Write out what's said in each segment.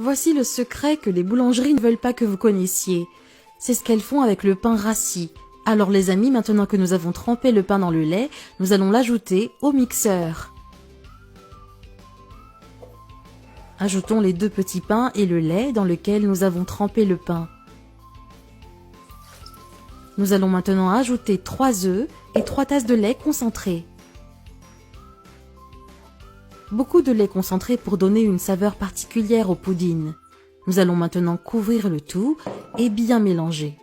Voici le secret que les boulangeries ne veulent pas que vous connaissiez. C'est ce qu'elles font avec le pain rassis. Alors les amis, maintenant que nous avons trempé le pain dans le lait, nous allons l'ajouter au mixeur. Ajoutons les 2 petits pains et le lait dans lequel nous avons trempé le pain. Nous allons maintenant ajouter 3 œufs et 3 tasses de lait concentré. Beaucoup de lait concentré pour donner une saveur particulière au pudding. Nous allons maintenant couvrir le tout et bien mélanger.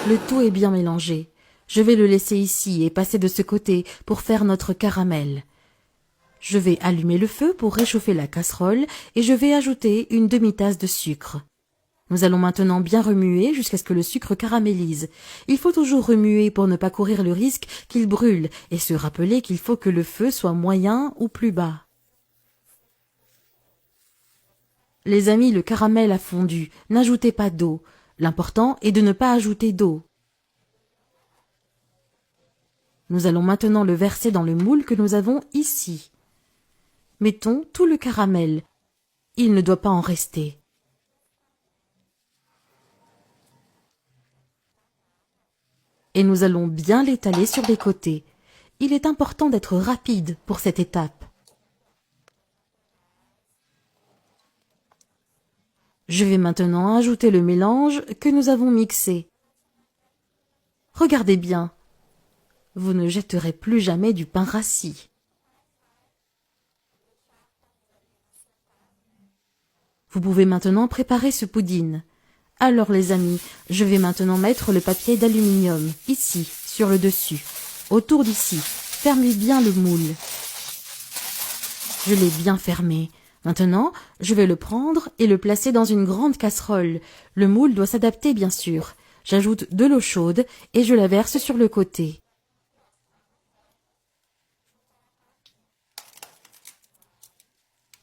Le tout est bien mélangé. Je vais le laisser ici et passer de ce côté pour faire notre caramel. Je vais allumer le feu pour réchauffer la casserole et je vais ajouter une demi-tasse de sucre. Nous allons maintenant bien remuer jusqu'à ce que le sucre caramélise. Il faut toujours remuer pour ne pas courir le risque qu'il brûle et se rappeler qu'il faut que le feu soit moyen ou plus bas. Les amis, le caramel a fondu. N'ajoutez pas d'eau. L'important est de ne pas ajouter d'eau. Nous allons maintenant le verser dans le moule que nous avons ici. Mettons tout le caramel. Il ne doit pas en rester. Et nous allons bien l'étaler sur les côtés. Il est important d'être rapide pour cette étape. Je vais maintenant ajouter le mélange que nous avons mixé. Regardez bien. Vous ne jetterez plus jamais du pain rassis. Vous pouvez maintenant préparer ce pudding. Alors les amis, je vais maintenant mettre le papier d'aluminium, ici, sur le dessus, autour d'ici. Fermez bien le moule. Je l'ai bien fermé. Maintenant, je vais le prendre et le placer dans une grande casserole. Le moule doit s'adapter bien sûr. J'ajoute de l'eau chaude et je la verse sur le côté.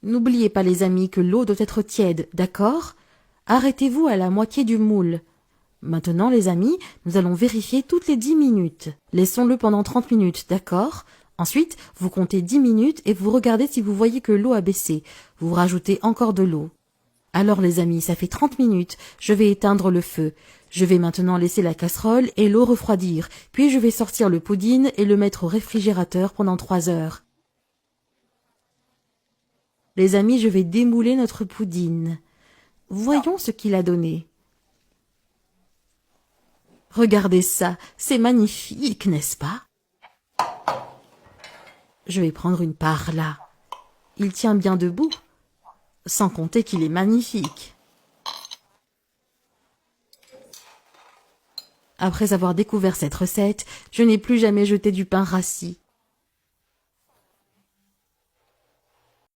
N'oubliez pas les amis que l'eau doit être tiède, d'accord ? Arrêtez-vous à la moitié du moule. Maintenant les amis, nous allons vérifier toutes les 10 minutes. Laissons-le pendant 30 minutes, d'accord ? Ensuite, vous comptez 10 minutes et vous regardez si vous voyez que l'eau a baissé. Vous rajoutez encore de l'eau. Alors les amis, ça fait 30 minutes. Je vais éteindre le feu. Je vais maintenant laisser la casserole et l'eau refroidir. Puis je vais sortir le pudding et le mettre au réfrigérateur pendant 3 heures. Les amis, je vais démouler notre pudding. Voyons ce qu'il a donné. Regardez ça, c'est magnifique, n'est-ce pas? Je vais prendre une part là. Il tient bien debout, sans compter qu'il est magnifique. Après avoir découvert cette recette, je n'ai plus jamais jeté du pain rassis.